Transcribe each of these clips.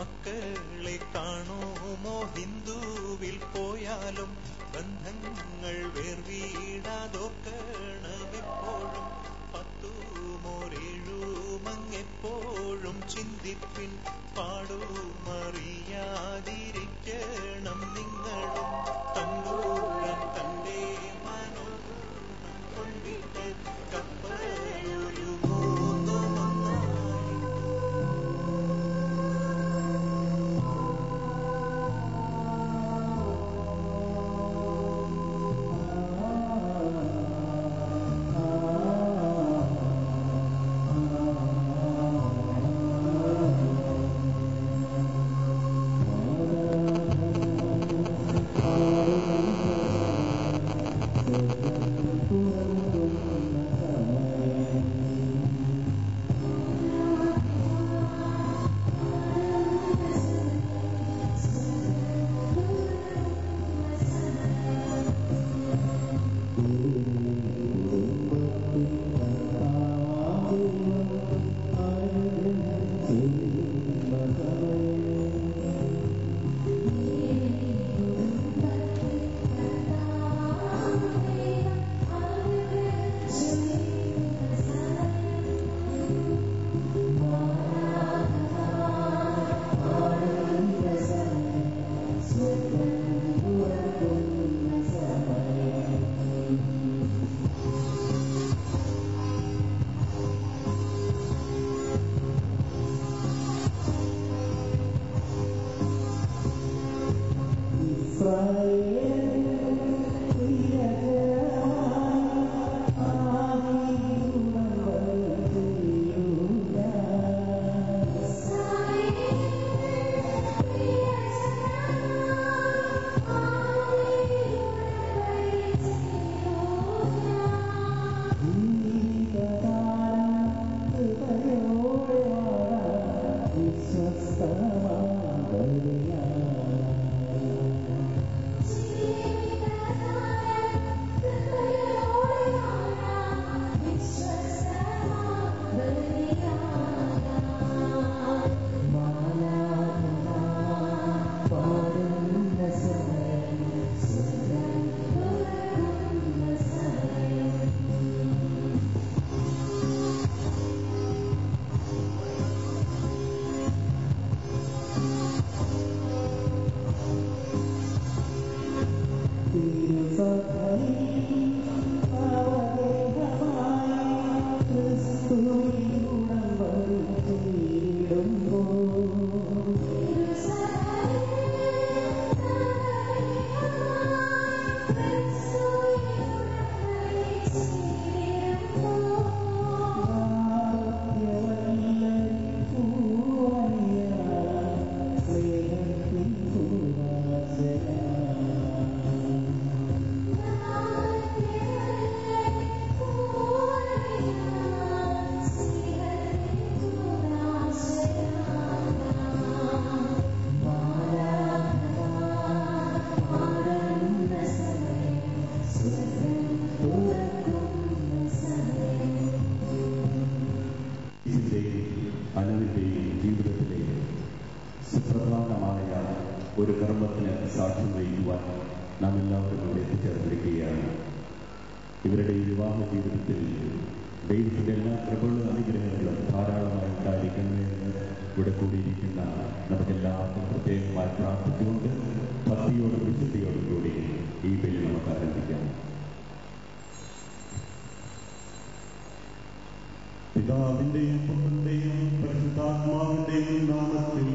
മക്കളെ കാണുമോ ഹിന്ദുവിൽ പോയാലും ബന്ധങ്ങൾ വേർവീടാതോർക്കണമെപ്പോഴും 10-7 ചിന്തിപ്പിൻ പാടുമറിയാതിരിക്കണം നിങ്ങളും തമ്പൂരാൻ തന്റെ മനോഹരം കൊണ്ടിട്ട് കപ്പലൊരു ഒരു കർമ്മത്തിന് സാക്ഷ്യം വഹിക്കുവാൻ നാം എല്ലാവരും ഇവിടെ എത്തിച്ചേർന്നിരിക്കുകയാണ്. ഇവരുടെ വിവാഹ ജീവിതത്തിൽ ദൈവത്തിന്റെ എല്ലാ കൃപകളും അനുഗ്രഹങ്ങളും ധാരാളമായി ഉണ്ടായിരിക്കണമെന്ന് ഇവിടെ കൂടിയിരിക്കുന്ന നമുക്കെല്ലാവർക്കും പ്രത്യേകമായി പ്രാർത്ഥിച്ചുകൊണ്ട് ഭക്തിയോടും വിശുദ്ധിയോടും കൂടി ഈ ബലി നമുക്ക് ആരംഭിക്കാം. പിതാവിന്റെയും പുത്രന്റെയും പരിശുദ്ധാത്മാവിന്റെയും നാമത്തിൽ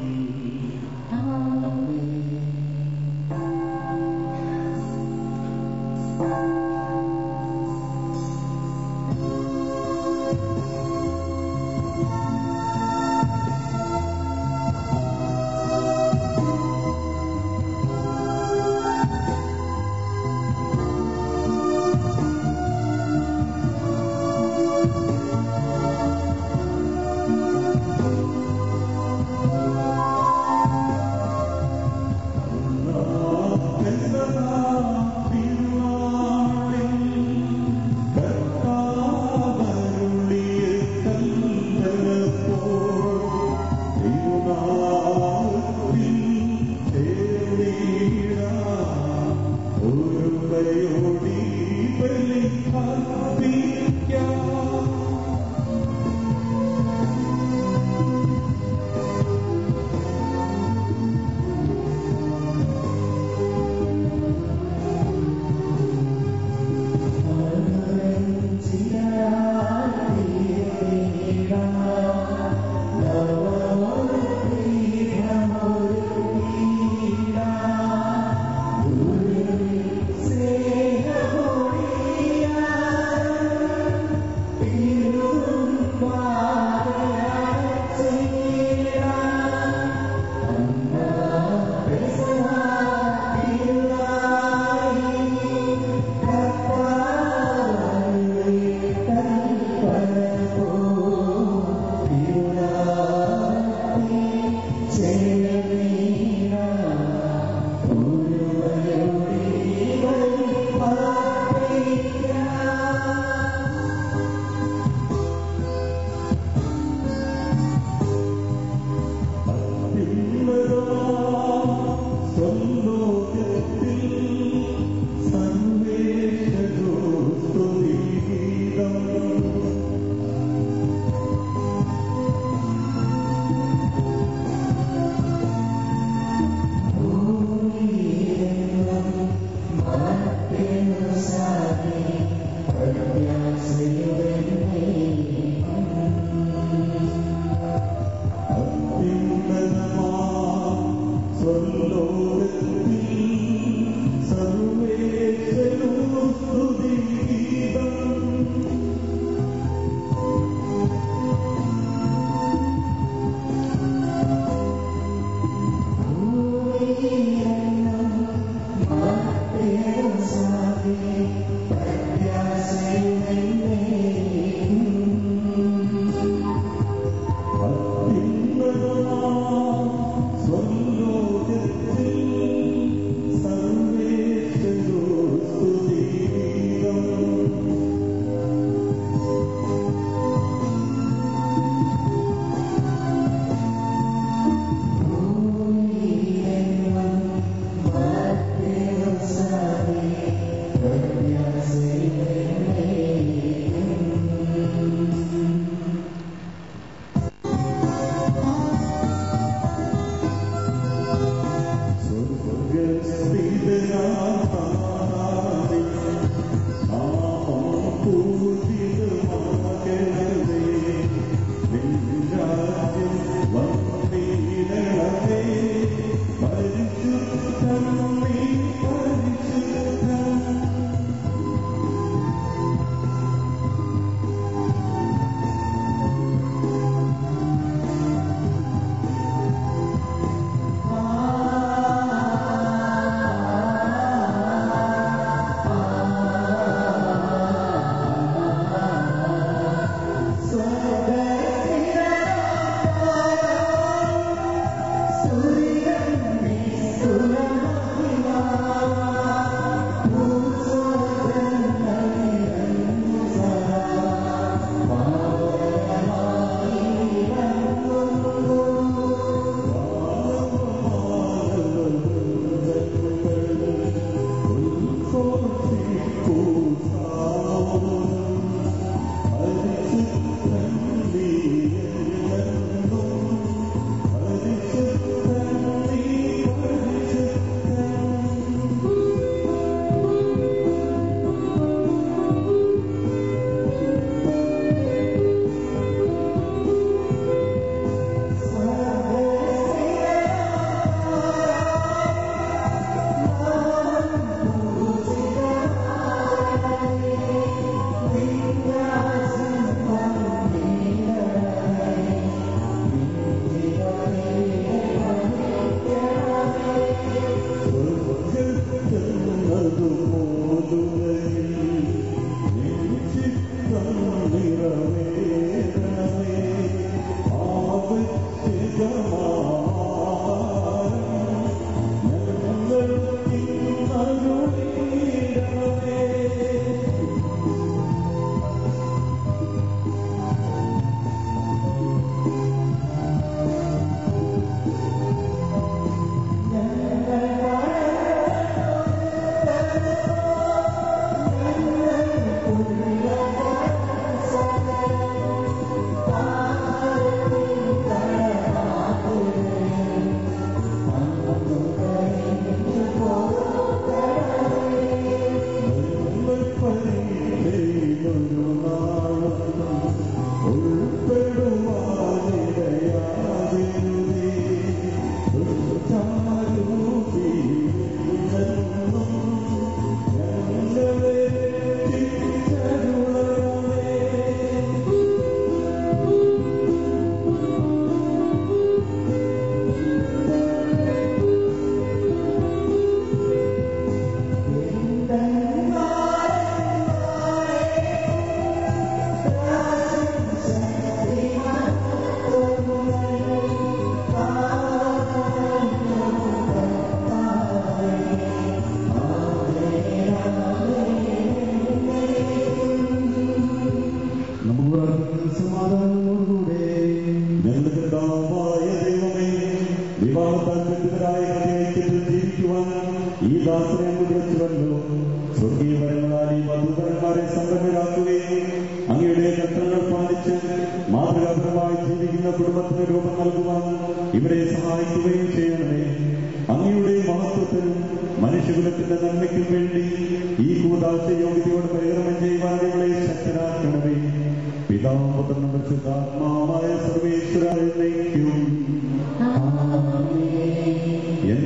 എന്റെ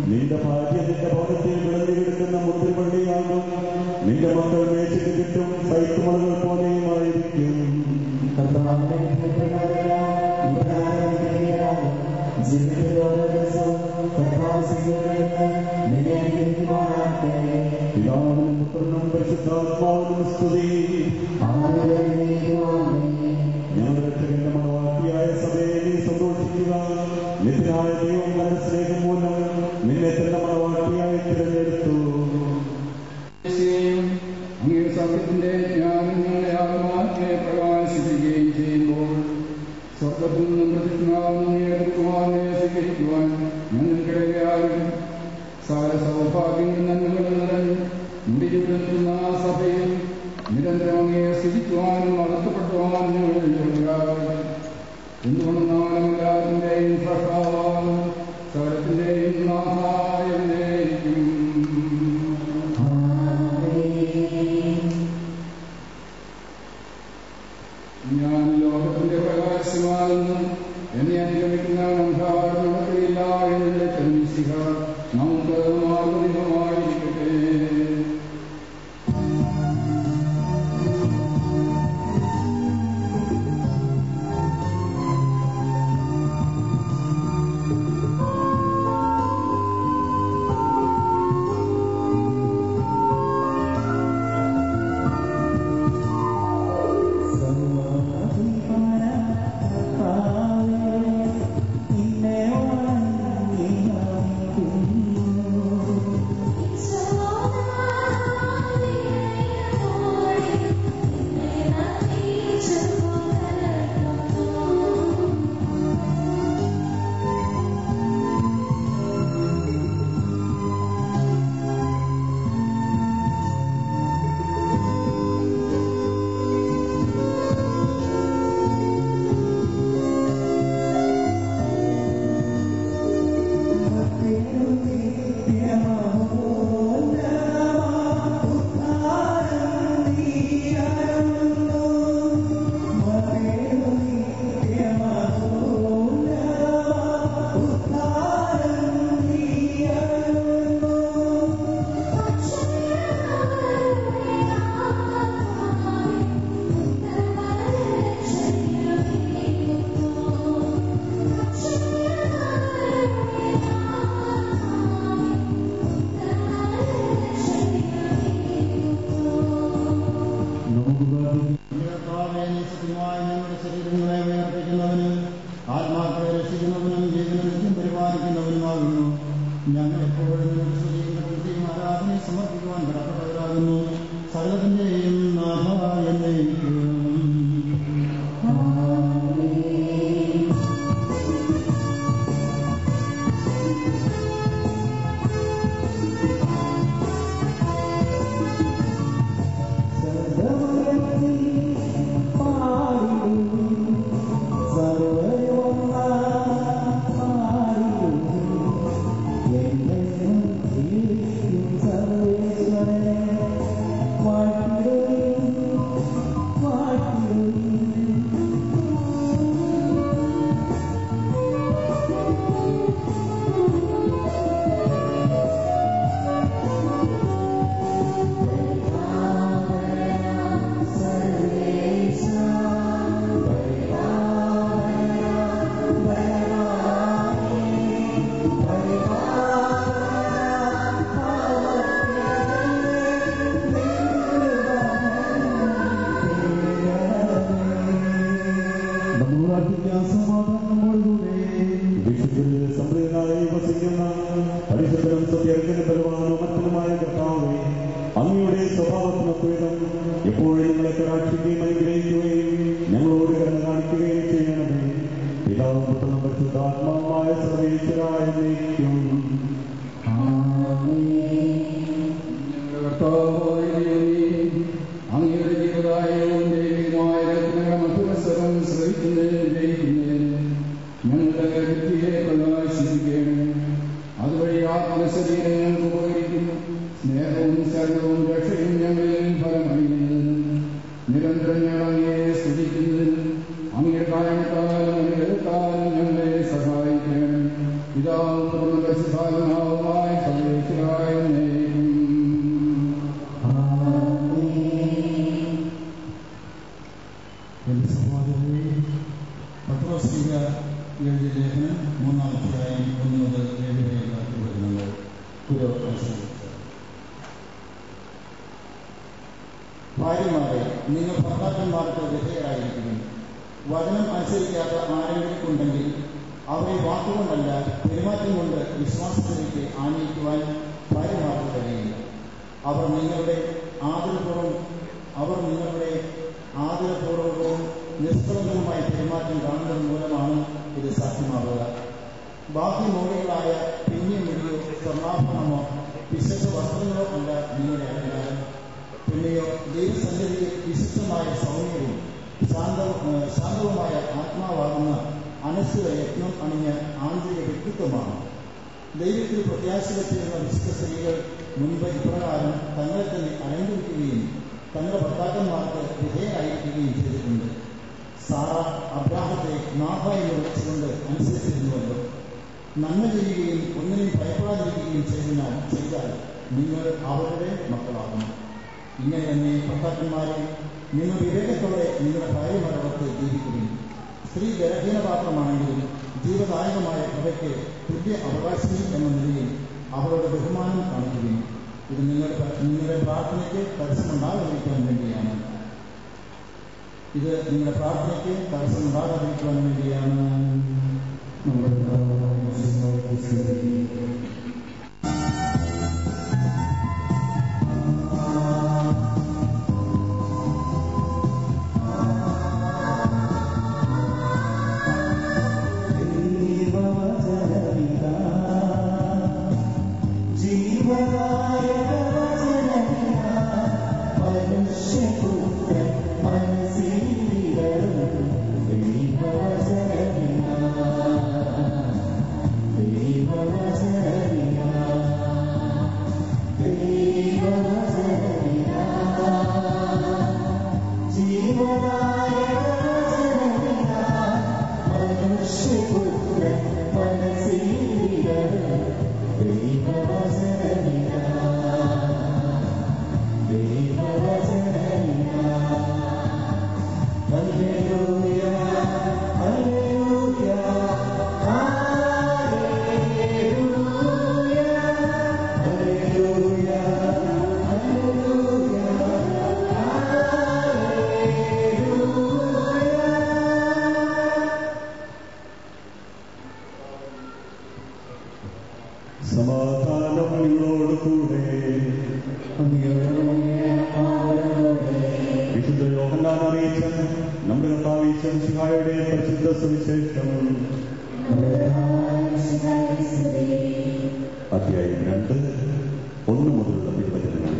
നിന്റെ ഭാര്യ നിന്റെ ഭവനത്തിൽ വിളഞ്ഞുകിടക്കുന്ന മുന്തിരിവള്ളിയാകും. നിന്റെ മക്കൾ മേശയ്ക്ക് ചുറ്റും സൈത്തുമണകൾ പോലെയുമായിരിക്കും. പിതാവിനും പുത്രനും പരിശുദ്ധാത്മാവിനും സ്തുതി. ഞങ്ങളുടെ രക്ഷകന്റെ മണവാട്ടിയായ സഭയെ നീ സന്തോഷിക്കുക. നിത്യനായ ദൈവം തന്റെ സ്നേഹം മൂലം നിന്നെ തന്നെ മണവാട്ടിയായി തിരഞ്ഞെടുത്തു. അങ്ങയുടെ സത്യത്തിന്റെ ജ്ഞാനം ഞങ്ങളെ ആത്മാവിനെ പ്രകാശിപ്പിക്കുകയും ചെയ്യുമ്പോൾ സ്വർഗത്തിൽ നിന്നും പ്രതിജ്ഞാവുവാനെ സ്വീകരിക്കുവാൻ ഞങ്ങൾക്കിടയാകും. സകല സൗഭാഗ്യങ്ങൾ നന്മകൾ നിറഞ്ഞ് മുടിചുരുത്തുന്ന ആ സഭയിൽ നിരന്തരം അങ്ങയെ സ്തുതിക്കുവാനും മഹത്വപ്പെടുത്തുവാനും ഞങ്ങൾ എന്തുകൊണ്ടെന്നാലും എല്ലാത്തിന്റെയും സഹാവാനും സകലത്തിന്റെയും നാഥായവനേക്കും. ഞാൻ ലോകത്തിന്റെ പ്രകാശമാണെന്ന് എന്നെ അനുഗമിക്കുന്ന നമുക്കില്ല എന്നെ തെളിയിക്കുക. നമുക്ക് മാർഗമായിരിക്കട്ടെ. നിരന്തരം ഞങ്ങളെ സ്തുതിക്കുന്നതിന് അങ്ങയുടെ കാരണത്താലും ഞങ്ങളെ സഹായിക്കണം. പിതാവും പരിശുദ്ധാത്മാവുമായ സർവ്വേശ്വരായ എന്റെ സഹോദരനെ പത്രോസ്ലീഹ എഴുതിയ ലേഖനം 3-ാം അധ്യായം 1 മുതൽ 7 വരെയുള്ള വിവരണങ്ങൾ ഭാര്യമാരെ, നിങ്ങൾ ഭർത്താക്കന്മാർക്ക് വിധേയരായിരിക്കുന്നു. വചനം അനുസരിക്കാത്ത ആരെങ്കിലും ഉണ്ടെങ്കിൽ അവരെ വാക്കുകൊണ്ടല്ല പെരുമാറ്റം കൊണ്ട് വിശ്വാസത്തിലേക്ക് ആനയിക്കുവാൻ ഭാര്യമാർക്ക് കഴിയില്ല. അവർ നിങ്ങളുടെ ആദരപൂർവകവും നിഷ്കളങ്കവുമായ പെരുമാറ്റം കാണുന്നത് മൂലമാണ് ഇത് സാധ്യമാവുക. ബാക്കി മോടികളായ പിന്നിയ മുടിയോ സ്വർണ്ണാഭരണമോ വിശുദ്ധ വസ്ത്രങ്ങളോ അല്ല നിങ്ങളുടെ അലങ്കാരം. പിന്നെയോ ദൈവസന്നിധിയിൽ വിശുദ്ധമായ സൗമ്യവും ശാന്തവുമായ ആത്മാവാകുന്ന അനശ്വര യത്നം അണിഞ്ഞ ആന്തരിക വ്യക്തിത്വമാണ്. ദൈവത്തിൽ പ്രത്യാശ വെച്ചിരുന്ന വിശുദ്ധ സ്ത്രീകൾ മുൻപ് ഇപ്രകാരം തങ്ങളെ തന്നെ അലങ്കരിക്കുകയും തങ്ങളുടെ ഭർത്താക്കന്മാർക്ക് വിധേയരായിരിക്കുകയും ചെയ്തിട്ടുണ്ട്. സാറ അബ്രാഹത്തെ നാഥായി നിർമ്മിച്ചുകൊണ്ട് അനുസരിച്ചിരുന്നുവല്ലോ. നന്മ ചെയ്യുകയും ഒന്നിനും ഭയപ്പെടാതിരിക്കുകയും ചെയ്താൽ നിങ്ങൾ അവരുടെ മക്കളാകുന്നു. ഇങ്ങനെ തന്നെ ഭർത്താക്കന്മാരെ, നിങ്ങൾ വിവേകത്തോടെ നിങ്ങളുടെ ഭാര്യമാരോടൊത്ത് ജീവിക്കുകയും സ്ത്രീ ബലഹീനപാത്രമാണെങ്കിലും ജീവദായകമായ കൃപയ്ക്ക് തുല്യ അവകാശി എന്ന നിലയിൽ അവരുടെ ബഹുമാനം കാണിക്കുകയും ഇത് നിങ്ങളുടെ പ്രാർത്ഥനയ്ക്ക് തടസ്സമുണ്ടാകാതിരിക്കുവാൻ വേണ്ടിയാണ്. സമാധാനം നിങ്ങളോട് കൂടെ. വിശുദ്ധ യോഹന്നാൻ അറിയിച്ച നമ്മുടെ കർത്താവ് ഈശോയുടെ പരിശുദ്ധ സുവിശേഷം അധ്യായം 2 1 മുതലുള്ള തിരുവചനങ്ങൾ.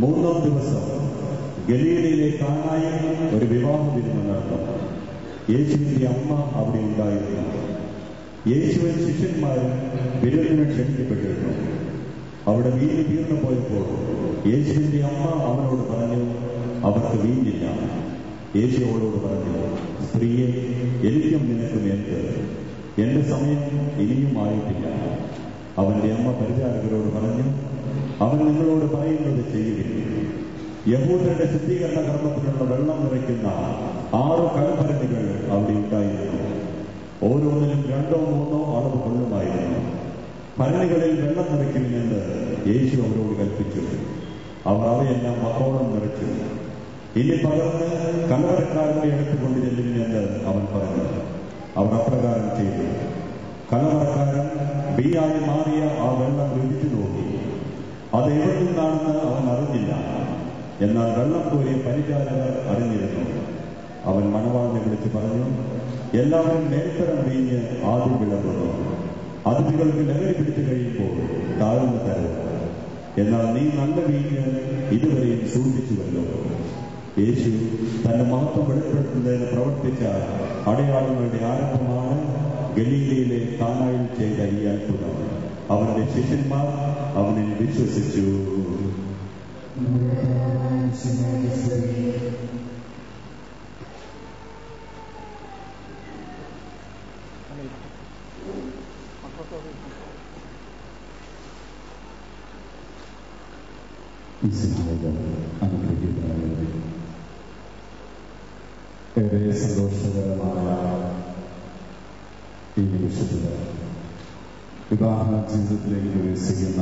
3-ാം ദിവസം ഗലീലയിലെ കാനായിൽ ഒരു വിവാഹ വിരുന്ന് നടന്നു. യേശുവിന്റെ അമ്മ അവിടെ ഉണ്ടായിരുന്നു. യേശുവിൻ ശിഷ്യന്മാരും വിരുന്നിന് ക്ഷണിക്കപ്പെട്ടിരുന്നു. അവിടെ വീഞ്ഞ് തീർന്നു പോയപ്പോൾ യേശുവിന്റെ അമ്മ അവനോട് പറഞ്ഞു, അവർക്ക് വീഞ്ഞില്ല. യേശു അവളോട് പറഞ്ഞു, സ്ത്രീയെ, എനിക്കും നിനക്കും എന്ത്? എന്റെ സമയം ഇനിയും ആയിട്ടില്ല. അവന്റെ അമ്മ പരിചാരകരോട് പറഞ്ഞു, അവൻ നിങ്ങളോട് പറയുന്നത് ചെയ്യുകയും. യഹൂദരുടെ ശുദ്ധീകരണ കർമ്മത്തിനുള്ള വെള്ളം നിറയ്ക്കുന്ന 6 കൽഭരണികൾ അവിടെ ഉണ്ടായിരുന്നു. ഓരോന്നിലും 2-3 അളവ് കൊള്ളുമായിരുന്നു. ഭരണികളിൽ വെള്ളം നിറയ്ക്കുമെന്ന് യേശു അവരോട് കൽപ്പിച്ചു. അവർ അവയെല്ലാം മക്കോളം നിറച്ചു. ഇനി പകർന്ന് കലവറക്കാരന്റെ അടുത്ത് കൊണ്ടു ചെല്ലുമെന്ന് അവൻ പറഞ്ഞു. അവർ അപ്രകാരം ചെയ്തു. കലവറക്കാരൻ ബീയായി മാറിയ ആ വെള്ളം രുചിച്ചു നോക്കി. അത് എവിടെ നിന്നാണെന്ന് അവൻ അറിഞ്ഞില്ല. എന്നാൽ വെള്ളം കോരിയ പരിചാരകർ അറിഞ്ഞിരുന്നു. അവൻ മണവാളിനെ വിളിച്ച് പറഞ്ഞു, എല്ലാവരും മേൽത്തരം വീഞ്ഞ് ആദ്യം വിളമ്പുന്നു. അതിഥികൾക്ക് ലഹരി പിടിച്ചു കഴിയുമ്പോൾ താഴ്ന്നു തരുക. എന്നാൽ നീ നല്ല വീഞ്ഞ് ഇതുവരെയും സൂക്ഷിച്ചുവല്ലോ. യേശു തന്റെ മഹത്വം വെളിപ്പെടുത്തുന്നതിന് പ്രവർത്തിച്ച അടയാളങ്ങളുടെ ആരംഭമാണ് ഗലീലയിലെ കാനായിൽ ചെയ്ത ഈ അത്ഭുതം. അവന്റെ ശിഷ്യന്മാർ അവനിൽ വിശ്വസിച്ചു. അനുഗ്രഹിക്കുന്നവരെ ഏറെ സന്തോഷകരമായ ഈ നിമിഷത്തിൽ വിവാഹ ജീവിതത്തിലേക്ക് പ്രവേശിക്കുന്ന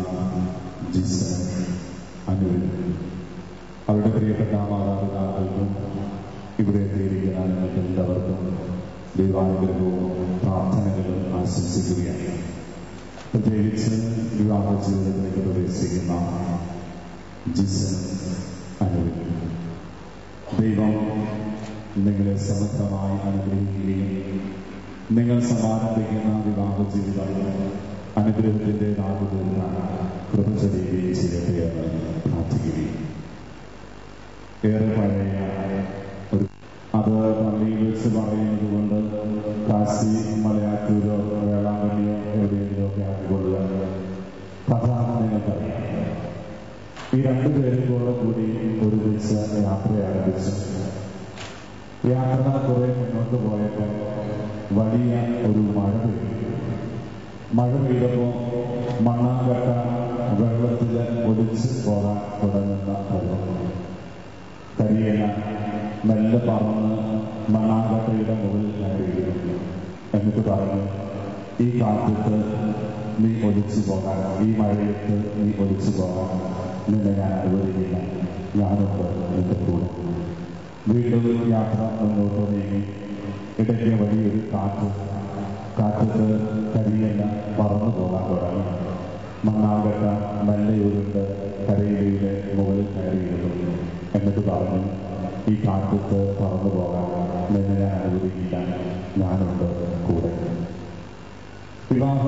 ജിസൻ അനുവിൻ അവരുടെ പ്രിയപ്പെട്ട മാതാപിതാക്കൾക്കും ഇവിടെ എത്തിയിരിക്കുന്ന നിങ്ങൾക്ക് എല്ലാവർക്കും ദൈവാനുഗ്രഹവും പ്രാർത്ഥനകളും ആശംസിക്കുകയാണ്. പ്രത്യേകിച്ച് വിവാഹ ജീവിതത്തിലേക്ക് പ്രവേശിക്കുന്ന ജിസൻ അനുവിൻ ദൈവം നിങ്ങളെ സമഗ്രമായി അനുഗ്രഹിക്കുകയും നിങ്ങൾ സമാരംഭിക്കുന്ന വിവാഹ ജീവിതം അനുഗ്രഹത്തിന്റെ നാടുതീർക്കാൻ കൃപ ചെയ്യുകയും ചെയ്യട്ടെ എന്ന് പ്രാർത്ഥിക്കുകയും ഏറെ പഴയ ഒരു അത് പള്ളിയിൽ വെച്ച് പറയുന്നത് കൊണ്ട് കാശി മലയാറ്റൂരോ വേളാങ്കണ്ണിയോ എവിടെയെങ്കിലും ഒക്കെ ആക്കിക്കൊള്ളുക കഥ നിങ്ങൾക്കറിയാം. ഈ രണ്ടുപേരും കൂടി ഒരുമിച്ച് യാത്ര ആരംഭിച്ചു. യാത്ര കുറെ മുന്നോട്ട് പോയപ്പോൾ വലിയ ഒരു മഴ പെയ്തപ്പോൾ മണ്ണാങ്കട്ട വെള്ളത്തിൽ ഒലിച്ച് പോകാൻ തുടങ്ങുന്ന കരിയല മെല്ലെ പറന്ന് മണ്ണാങ്കട്ടയുടെ മുകളിൽ കയറിയിരുന്നു. എന്നിട്ട് പറഞ്ഞു, ഈ കാറ്റത്ത് നീ ഒലിച്ചു പോകാൻ, ഈ മഴയത്ത് നീ ഒലിച്ചു പോകാൻ നിന്നെ ഞാൻ അനുവദിക്കില്ല, ഞാനുണ്ട് നിന്റെ കൂടെ. വീണ്ടും യാത്ര മുന്നോട്ട് നീങ്ങി. ഇടയ്ക്ക് വലിയൊരു കാറ്റത്ത് കരിയല്ല പറന്നു പോകാൻ തുടങ്ങി. മണ്ണാങ്കട്ട മെല്ലയൂരുണ്ട് കരയിലയുടെ മുകളിൽ കയറിയിരുന്നു. എന്നിട്ട് പറഞ്ഞു, ഈ കാറ്റത്ത് പറന്നു പോകാൻ നിന്നെ ഞാൻ അനുവദിക്കില്ല, ഞാനുണ്ട് കൂടെ. വിവാഹ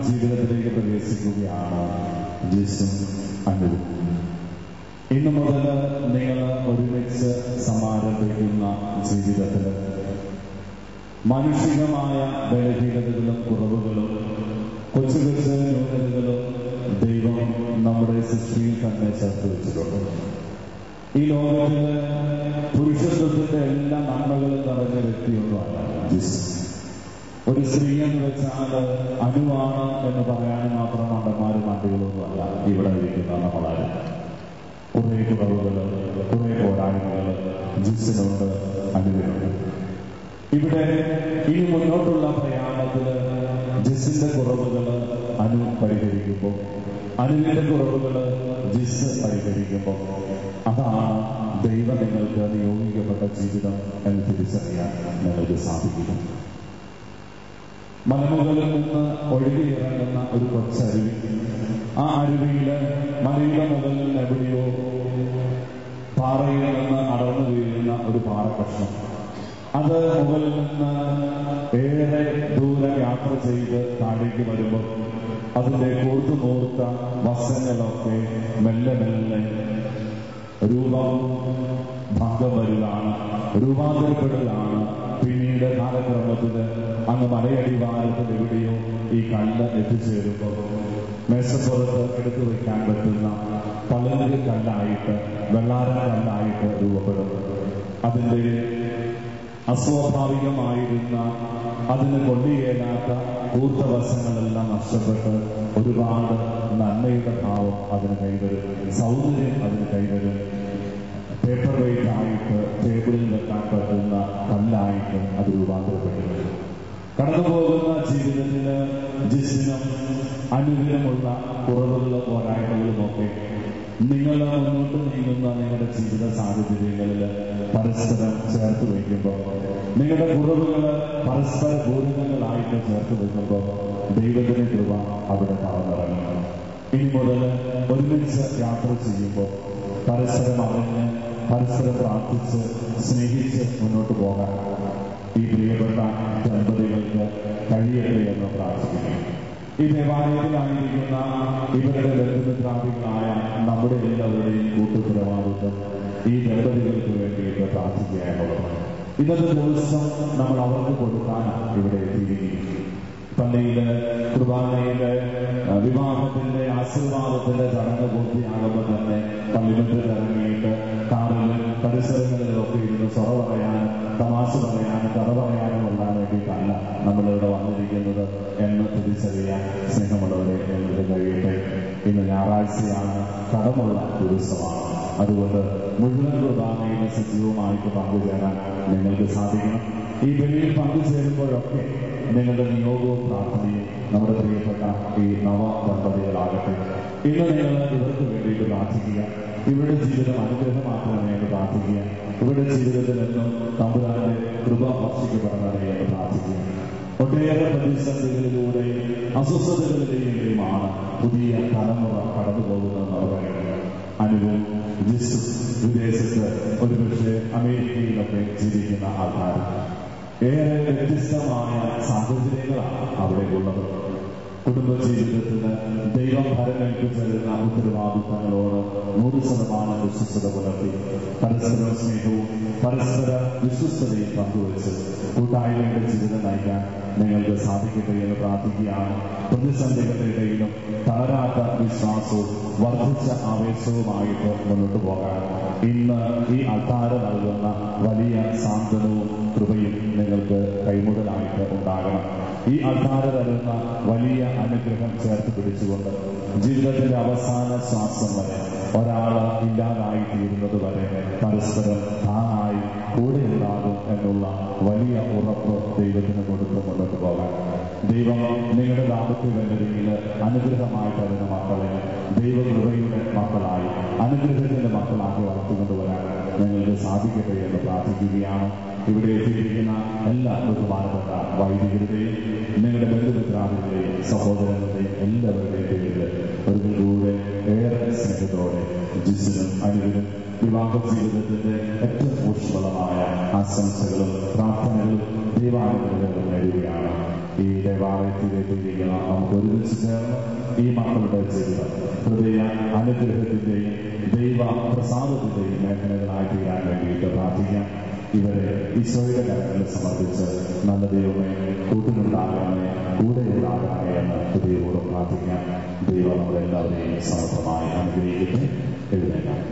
ജീവിതത്തിലേക്ക് പ്രവേശിക്കുകയാണ് ജിസൻ അനുവിൻ. ഇന്നു മുതൽ നിങ്ങൾ ഒരുമിച്ച് സമാരംഭിക്കുന്ന ജീവിതത്തിൽ മാനുഷികമായ ബലഹീനതകളും കുറവുകളും കൊച്ചു കൊച്ചു ന്യൂനതകളും ദൈവം നമ്മുടെ സൃഷ്ടിയിൽ തന്നെ ചേർത്ത് വെച്ചിട്ടുണ്ട്. ഈ ലോകത്തില് പുരുഷത്വത്തിന്റെ എല്ലാ നന്മകളും നിറഞ്ഞ വ്യക്തിയൊന്നുമല്ല ജിസൻ. ഒരു സ്ത്രീ എന്ന് വെച്ചാൽ അനുവാണ് എന്ന് പറയാൻ മാത്രം മണ്ടന്മാരും മണ്ടികളൊന്നുമല്ല ഇവിടെ ഇരിക്കുന്ന നമ്മളാരും. കുറെ കുറവുകള്, കുറെ പോരായ്മകള് ജിസനുണ്ട്, അനുവിനുണ്ട്. ഇവിടെ ഇനി മുന്നോട്ടുള്ള പ്രയാണത്തില് ജിസിന്റെ കുറവുകള് അനു പരിഹരിക്കുമ്പോൾ, അനുവിന്റെ കുറവുകള് ജിസ് പരിഹരിക്കുമ്പോൾ അതാണ് ദൈവം നിങ്ങൾക്ക് നിയോഗിക്കപ്പെട്ട ജീവിതം എന്ന് തിരിച്ചറിയാൻ നിങ്ങൾക്ക് സാധിക്കും. മലമുകളിൽ നിന്ന് ഒഴുകിയിറങ്ങുന്ന ഒരു കൊച്ചരുവി, ആ അരുവിയില് മലയുടെ മുകളിൽ എവിടെയോ പാറയിൽ നിന്ന് അടർന്നു വീഴുന്ന ഒരു പാറക്കഷ്ണം, അത് മുകളിൽ നിന്ന് ഏറെ ദൂരം യാത്ര ചെയ്ത് താഴേക്ക് വരുമ്പോൾ അതിന്റെ കൂർത്തുമൂർത്ത വശങ്ങളൊക്കെ മെല്ലെ മെല്ലെ ഭംഗം വരികയാണ്, രൂപാന്തരപ്പെടലാണ്. പിന്നീട് കാലക്രമത്തിന് അങ്ങ് മലയടിവാരത്തിൽ എവിടെയോ ഈ കല്ല് എത്തിച്ചേരുമ്പോൾ മേശപ്പുറത്ത് എടുത്തു വയ്ക്കാൻ പറ്റുന്ന പളങ്ക് കല്ലായിട്ട്, വെള്ളാര കല്ലായിട്ട് രൂപപ്പെടും. അതിന്റെ അസ്വാഭാവികമായിരുന്ന, അതിന് കൊള്ളിയേലാത്ത കൂർത്തവശങ്ങളെല്ലാം നഷ്ടപ്പെട്ട് ഒരുപാട് നന്മയുടെ ഭാവം അതിന് കൈവരും, സൗന്ദര്യം അതിന് കൈവരും. പേപ്പർ വെയിറ്റ് ആയിട്ട് ടേബിളിൽ വെക്കാൻ പറ്റുന്ന കല്ലായിട്ട് അത് രൂപാന്തരപ്പെട്ടു. കടന്നുപോകുന്ന ജീവിതത്തിന് ജിസിനും അനുവിനുമുള്ള കുറവുകളും പോരായ്മകളുമൊക്കെ നിങ്ങൾ മുന്നോട്ട് നീങ്ങുന്ന നിങ്ങളുടെ ജീവിത സാഹചര്യങ്ങളിൽ പരസ്പരം ചേർത്ത് വയ്ക്കുമ്പോൾ, നിങ്ങളുടെ കുറവുകൾ പരസ്പര പൂരകങ്ങളായിട്ട് ചേർത്ത് വയ്ക്കുമ്പോൾ ദൈവത്തിന്റെ കൃപ അവിടെ പറന്നിറങ്ങും. ഇനി മുതൽ ഒരുമിച്ച് യാത്ര ചെയ്യുമ്പോൾ പരസ്പരം അറിഞ്ഞ്, പരസ്പരം പ്രാർത്ഥിച്ച്, സ്നേഹിച്ച് മുന്നോട്ട് പോകാൻ ഈ പ്രിയപ്പെട്ട ദമ്പതികൾക്ക് കഴിയട്ടെ എന്ന് പ്രാർത്ഥിക്കുന്നു. ഈ ദേവാലയത്തിലായിരിക്കുന്ന ഇവരുടെ ബന്ധുമിത്രാദികളായ നമ്മുടെ എല്ലാവരുടെയും കൂട്ടുത്തരവാദിത്വം ഈ ദമ്പതികൾക്ക് വേണ്ടിയിട്ട് പ്രാർത്ഥിക്കുകയാണുള്ളത്. ഇന്നത്തെ ദിവസം നമ്മൾ അവർക്ക് കൊടുക്കാനാണ് ഇവിടെ എത്തിയിരിക്കുന്നത്. പള്ളിയില് കുർബാനയില് വിവാഹത്തിന്റെ ആശീർവാദത്തിന്റെ ചടങ്ങ് പൂർത്തിയാകുമ്പോൾ തന്നെ പള്ളിമുറ്റത്ത് ഇറങ്ങിയിട്ട് കാറിലും പരിസരങ്ങളിലൊക്കെ ഇരുന്ന് സൊറ പറയാനും തമാശ പറയാനും കഥ പറയാനും കൊള്ളാൻ വേണ്ടിയിട്ടല്ല നമ്മളിവിടെ വന്നിരിക്കുന്നത് എന്ന് തിരിച്ചറിയാൻ സ്നേഹമുള്ളവരെ നിങ്ങൾക്ക് കഴിയട്ടെ. ഇന്ന് ഞായറാഴ്ചയാണ്, കടമുള്ള ദിവസമാണ്. അതുകൊണ്ട് മുഴുവൻ കുർബാനയിലെ സജീവമായിട്ട് പങ്കുചേരാൻ നിങ്ങൾക്ക് സാധിക്കണം. ഈ ബലിയിൽ പങ്കുചേരുമ്പോഴൊക്കെ നിങ്ങളുടെ നിയോഗവും പ്രാർത്ഥനയും നമ്മുടെ പ്രിയപ്പെട്ട ഈ നവദമ്പതികളാകട്ടെ. ഇന്ന് നിങ്ങൾ ഇവർക്ക് വേണ്ടിയിട്ട് പ്രാർത്ഥിക്കുക. ഇവരുടെ ജീവിതം അനുഗ്രഹമാക്കണമേ എന്ന് പ്രാർത്ഥിക്കുക. ഇവരുടെ ജീവിതത്തിൽ നിന്നും തമ്പുരാന്റെ കൃപ വർഷിക്കപ്പെടണമേ എന്ന് പ്രാർത്ഥിക്കുക. ഒട്ടേറെ പ്രതിസന്ധികളിലൂടെയും അസ്വസ്ഥതകളിലെയുമാണ് പുതിയ തലമുറ കടന്നു പോകുന്നതെന്ന് പറയുന്നത്. അനുഭവം വിദേശത്ത് ഒരുപക്ഷെ അമേരിക്കയിലൊക്കെ ജീവിക്കുന്ന ആൾക്കാർ ഏറെ വ്യത്യസ്തമായ സാഹചര്യങ്ങളാണ് അവിടെ ഉള്ളത്. കുടുംബജീവിതത്തിന് ദൈവം ഭരമേൽപ്പിച്ചിരുന്ന ഉത്തരവാദിത്തങ്ങളോട് 100% വിശ്വസ്തത പുലർത്തി പരസ്പര സ്നേഹവും പരസ്പര വിശ്വസ്തതയും പങ്കുവച്ച് കൂട്ടായ്മയുടെ ജീവിതം നയിക്കാൻ നിങ്ങൾക്ക് സാധിക്കട്ടെ എന്ന് പ്രാർത്ഥിക്കുകയാണ്. പ്രതിസന്ധികളുടെ ഇടയിലും തളരാത്ത വിശ്വാസവും വർദ്ധിച്ച ആവേശവുമായിട്ട് മുന്നോട്ട് പോകാൻ ഇന്ന് ഈ അൾത്താര നൽകുന്ന വലിയ സാന്ത്വനവും കൃപയും നിങ്ങൾക്ക് കൈമുതലായിട്ട് ഉണ്ടാകണം. ഈ അൾത്താര തരുന്ന വലിയ അനുഗ്രഹം ചേർത്ത് പിടിച്ചുകൊണ്ട് ജീവിതത്തിന്റെ അവസാന ശ്വാസം വരെ ഒരാള് ഇല്ലാതായി തീരുന്നത് വരെ പരസ്പരം താനായി കൂടെ ഉണ്ടാകും എന്നുള്ള വലിയ ഉറപ്പ് ദൈവത്തിന് കൊടുത്ത് മുന്നോട്ട് പോകാൻ ദൈവം നിങ്ങളുടെ ദാമ്പത്യ ബന്ധത്തിൽ അനുഗ്രഹമായി തരുന്ന മക്കളെ ദൈവകൃപയുടെ മക്കളായി അനുഗ്രഹത്തിന്റെ മക്കളാക്കി വളർത്തിക്കൊണ്ടുവരാൻ നിങ്ങൾക്ക് സാധിക്കട്ടെ എന്ന് പ്രാർത്ഥിക്കുകയാണ്. ഇവിടെ എത്തിയിരിക്കുന്ന എല്ലാ ബഹുമാനപ്പെട്ട വൈദികരുടെയും നിങ്ങളുടെ ബന്ധുമിത്രാദികളുടെയും സഹോദരങ്ങളുടെയും എല്ലാവരുടെയും പേരിൽ ഒരു കൂടെ ഏറെ സ്നേഹത്തോടെ ജിസിനും അനുവിനും വിവാഹ ജീവിതത്തിന്റെ ഏറ്റവും ഊഷ്മളമായ ആശംസകളും പ്രാർത്ഥനകളും ദൈവാനുഗ്രഹങ്ങളും നേടുകയാണ്. ഈ ദേവാലയത്തിലേക്കിരിക്കുന്ന നമുക്ക് ഒരുമിച്ച് ചേർന്ന് ഈ മക്കളുടെ ജീവിതം ഹൃദയ അനുഗ്രഹത്തിന്റെയും ദൈവ പ്രസാദത്തിന്റെയും മേഖലകളായി തീരാൻ വേണ്ടിയിട്ട് പ്രാർത്ഥിക്കാം. ഇവരെ ഈശോയുടെ കരങ്ങളിൽ സമർപ്പിച്ച് നല്ല ദൈവമേ കൂട്ടിനുണ്ടാകണമേ കൂടെയുണ്ടാകണമേ എന്ന് ഹൃദയപൂർവ്വം പ്രാർത്ഥിക്കാം. ദൈവം നമ്മളെല്ലാവരെയും സമർത്ഥമായി അനുഗ്രഹിക്കട്ടെ. എഴുന്നേൽക്കാം.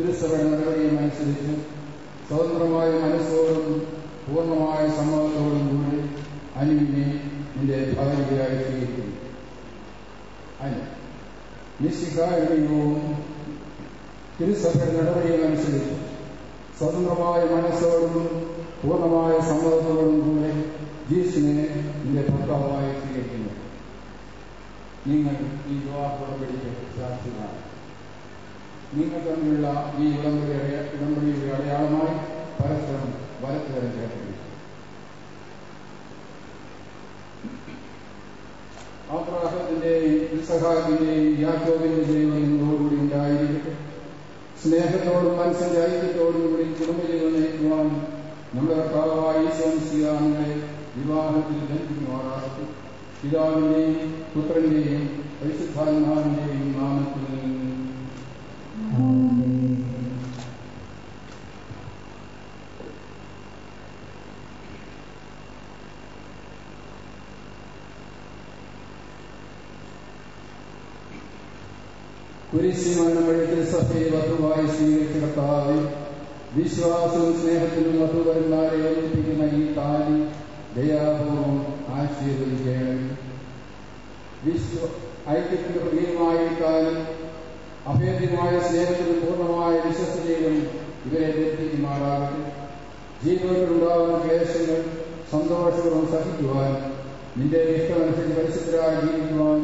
തിരുസഭയുടെ നടപടിയും അനുസരിച്ച് സ്വതന്ത്രമായ മനസ്സോടും പൂർണ്ണമായ സമ്മതത്തോടും കൂടി അനുവിനെ നിന്റെ ഭാര്യയായി സ്വീകരിക്കുന്നു. നിശ്ചിതയുടെ നിയമവും തിരുസഭയുടെ നടപടിയും അനുസരിച്ച് സ്വതന്ത്രമായ മനസ്സോടും പൂർണ്ണമായ സമ്മതത്തോടും കൂടി ജീസിനെ നിന്റെ ഭർത്താവായി സ്വീകരിക്കുന്നു. നിങ്ങൾ ഈ വിവാഹ ഉടമ്പടിക്ക് സാക്ഷികളാണ്. നിങ്ങൾ തമ്മിലുള്ള ഈ ഉടമ്പടിയുടെ അടയാളമായി പരസ്പരം വലത്തുകരം ചേർത്തിരിക്കും. അബ്രാഹത്തിന്റെയും ഇസഹാക്കിന്റെയും യാക്കോബിന്റെ ദൈവം നിങ്ങളോടുകൂടി ഉണ്ടായിരിക്കട്ടെ. സ്നേഹത്തോടും മനസ്സിന്റെ ഐക്യത്തോടും കൂടി കുടുംബജീവൻ നയിക്കുവാൻ നമ്മുടെ കർത്താവായ ഈശോ മിശിഹായെ വിവാഹത്തിൽ ബന്ധിക്കുമാറാകട്ടെ. പിതാവിന്റെയും പുത്രന്റെയും പരിശുദ്ധാത്മാവിന്റെയും നാമത്തിൽ. കുരിശിമരണം വഴി തിരുസഭയെ വധുവായി സ്വീകരിച്ച കർത്താവേ, വിശ്വാസവും സ്നേഹത്തിലും വധുവരന്മാരെ ഏൽപ്പിക്കുന്ന ഈ താലി ദയാപൂർവം ആശീർവദിക്കണം. ഐക്യത്തിന്റെ പ്രതീകമായ ഈ കാലം അഭേദ്യമായ സ്നേഹത്തിലും പൂർണ്ണമായ വിശ്വസ്തതയിലും ഇവരെ എത്തിക്കുമാറാകട്ടെ. ജീവിതത്തിലുണ്ടാകുന്ന ക്ലേശങ്ങൾ സന്തോഷപൂർവ്വം സഹിക്കുവാൻ, നിന്റെ ഇഷ്ടമനുസരിച്ച് പരിശുദ്ധരായി ജീവിക്കുവാൻ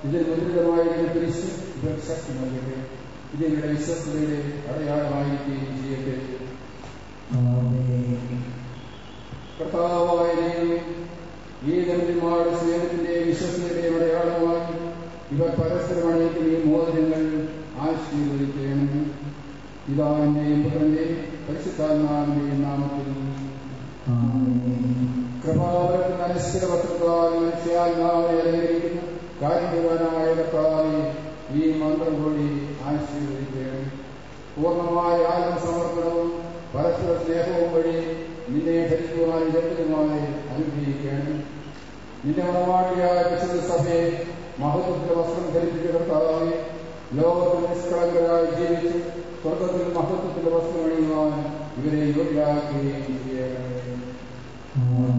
ഇതിൽ മുദ്രിതമായിരിക്കുന്ന കുരിശ് ഇവർക്ക് ശക്തി നൽകട്ടെ. ഇതിങ്ങളുടെ വിശ്വസ്തതയുടെ അടയാളമായിരിക്കുകയും ചെയ്യട്ടെ. കർത്താവായ ദൈവമേ, ഈ ദമ്പതിമാരുടെ സ്നേഹത്തിന്റെയും വിശ്വസ്തതയുടെയും അടയാളമായി ഇവർ പരസ്പരം അണിയിക്കുന്ന ഈ മോതിരങ്ങൾ ആശീർവദിക്കണം. പിതാവിന്റെയും പുത്രന്റെയും പരിശുദ്ധാത്മാവിന്റെയും നാമത്തിൽ. കൃപാവരത്തിന് അനുഷ്ഠിത പത്രത്താൽ മനുഷ്യാത്മാവിനെ അലങ്കരിക്കുന്ന കാരുണ്യവാനായ കർത്താവേ, ഈ മന്ത്രം കൂടി ആശീർവദിക്കണം. പൂർണ്ണമായ ആത്മസമർപ്പണവും പരസ്പര സ്നേഹവും വഴി നിന്നെ ധരിക്കുവാനും ജന്തുമായി അനുഗ്രഹിക്കണം. നിന്റെ മണവാട്ടിയായ വിശുദ്ധ സഭയെ മഹത്വത്തിന്റെ വസ്ത്രം ധരിപ്പിച്ച കർത്താവേ, ലോകത്തിൽ നിഷ്കളങ്കരായി ജീവിച്ച് സ്വർഗത്തിൽ മഹത്വത്തിന്റെ വസ്ത്രം അണിയുവാൻ ഇവരെ യോഗ്യരാക്കുകയും ചെയ്യണം. Yes.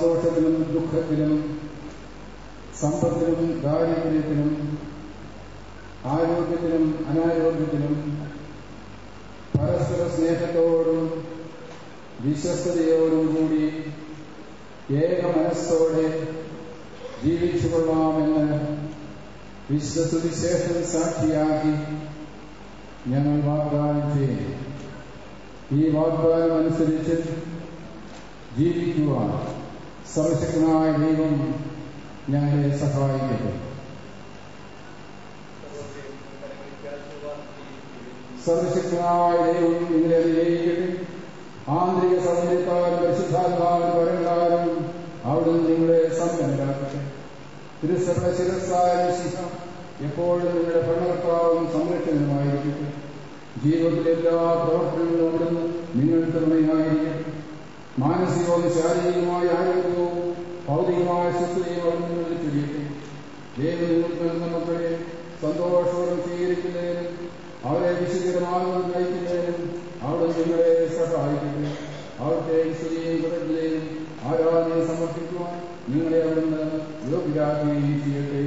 സന്തോഷത്തിലും ദുഃഖത്തിലും, സമ്പത്തിലും ദാരിദ്ര്യത്തിലും, ആരോഗ്യത്തിലും അനാരോഗ്യത്തിലും പരസ്പര സ്നേഹത്തോടും വിശ്വസ്തയോടും കൂടി ഏക മനസ്സോടെ ജീവിച്ചു കൊള്ളാമെന്ന് വിശ്വസുവിശേഷം സാക്ഷിയാക്കി ഞങ്ങൾ വാഗ്ദാനം ചെയ്യുന്നു. ഈ വാഗ്ദാനം അനുസരിച്ച് ജീവിക്കുവാൻ സർവശക്തനായ ദൈവം ഞങ്ങളെ സഹായിക്കട്ടെ. സർവശക്തനായ ദൈവം നിങ്ങളെ അനുഗ്രഹിക്കട്ടെ. ആന്തരിക സൗന്ദര്യത്താലും പരിശുദ്ധാത്മാവിന്റെ വരങ്ങളാലും അവിടുന്ന് നിങ്ങളെ സമ്പന്നരാക്കട്ടെ. തിരുസഭയുടെ ശിരസ്സായ ശിഖം എപ്പോഴും നിങ്ങളുടെ ഭരണകർത്താവും സംരക്ഷകനുമായിരിക്കട്ടെ. ജീവിതത്തിലെ എല്ലാ പ്രവർത്തനങ്ങളും അവിടുന്ന് നിങ്ങൾക്ക് തുണയായിരിക്കട്ടെ. മാനസികവും ശാരീരികമായ ആരോഗ്യവും ഭൗതികമായ സ്വസ്ഥതയും അവിടുന്ന് നിങ്ങളിൽ ചൊരിയട്ടെ. ദൈവം നിങ്ങൾക്ക് നൽകുന്ന മക്കളെ സന്തോഷത്തോടെ സ്വീകരിക്കുന്നതിനും അവരെ വിശുദ്ധമാർഗം നയിക്കുന്നതിനും അവിടെ നിങ്ങളെ സഹായിക്കട്ടെ. അവിടുത്തെ സ്തുതിയും കൃതജ്ഞതയും ആരാധനയെ സമർപ്പിക്കുവാൻ നിങ്ങളെ അവിടുന്ന് യോഗ്യരാക്കുകയും ചെയ്യട്ടെ.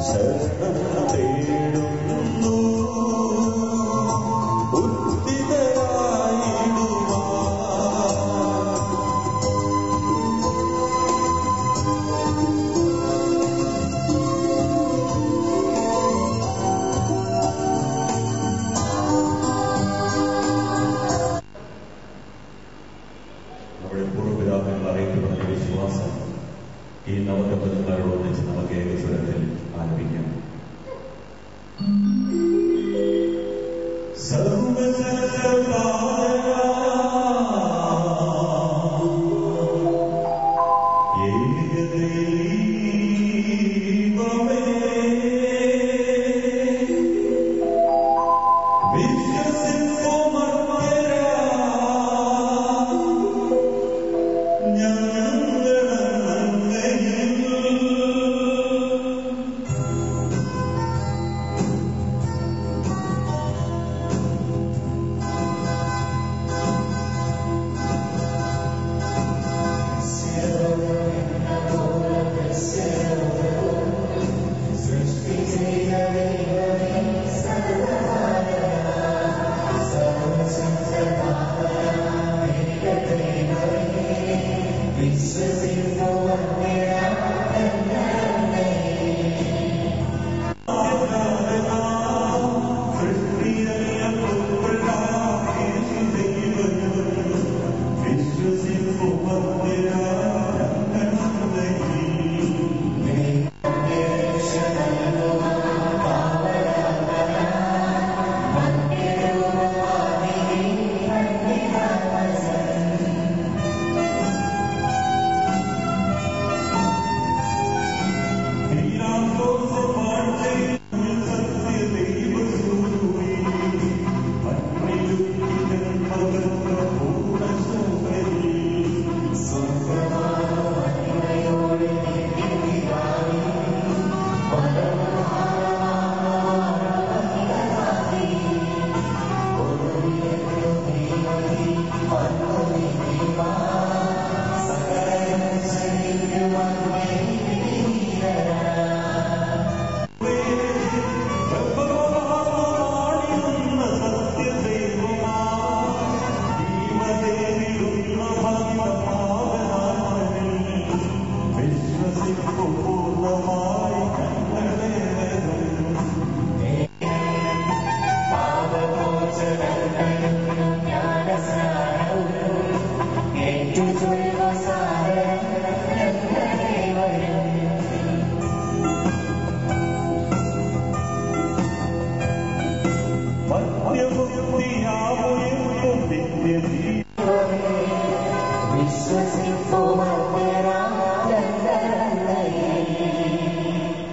ശരണം തേടുന്നു ബുദ്ധിതരാ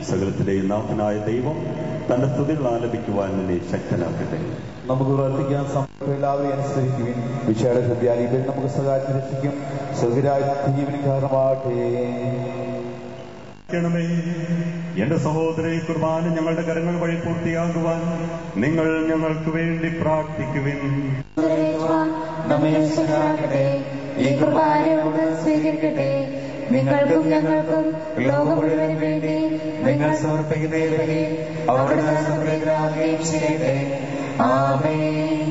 സകലത്തിലെയും നാഥനായ ദൈവം തന്റെ സ്തുതികൾ ആലപിക്കുവാൻ നിന്നെ ശക്തനാക്കട്ടെ. നമുക്ക് പ്രവർത്തിക്കാൻ എല്ലാവരെയും അനുസരിക്കുകയും വിശാല ഹൃദയാലിയിൽ നമുക്ക് സഹായത്തിന് രക്ഷിക്കും. സ്വർഗരായ ജീവന് കാരണമാകട്ടെ. എന്റെ സഹോദരി കുർബാന ഞങ്ങളുടെ കരങ്ങൾ വഴി പൂർത്തിയാകുവാൻ നിങ്ങൾ ഞങ്ങൾക്ക് വേണ്ടി പ്രാർത്ഥിക്കുവിൻ. ഈ കുർബാനയോട് സ്വീകരിക്കട്ടെ. നിങ്ങൾക്കും ഞങ്ങൾക്കും ലോകം മുഴുവൻ വേണ്ടി നിങ്ങൾ സമർപ്പിക്കുന്ന അവിടുന്ന് സംപ്രീതനാകുകയും ചെയ്യട്ടെ. ആമേൻ.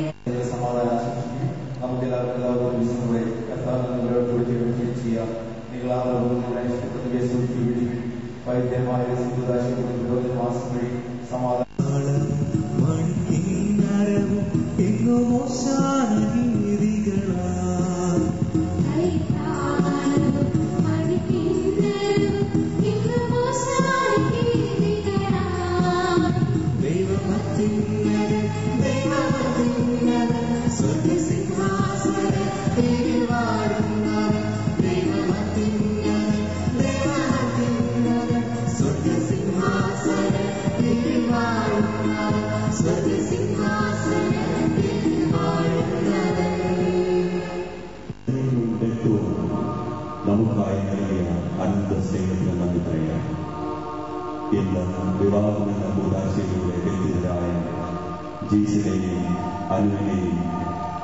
സമാധാനം നമുക്ക് എല്ലാവർക്കും ചെയ്യാം. വൈദ്യമായ മാസം വഴി സമാധാനം നമുക്കായി നൽകിയ അനന്ത സ്നേഹത്തിന് നന്ദി പറയാം. ഇന്ന് വിവാഹമെന്ന കൂടാശയിലൂടെ വ്യക്തിതരായ ജീസിനെയും അനുവിനെയും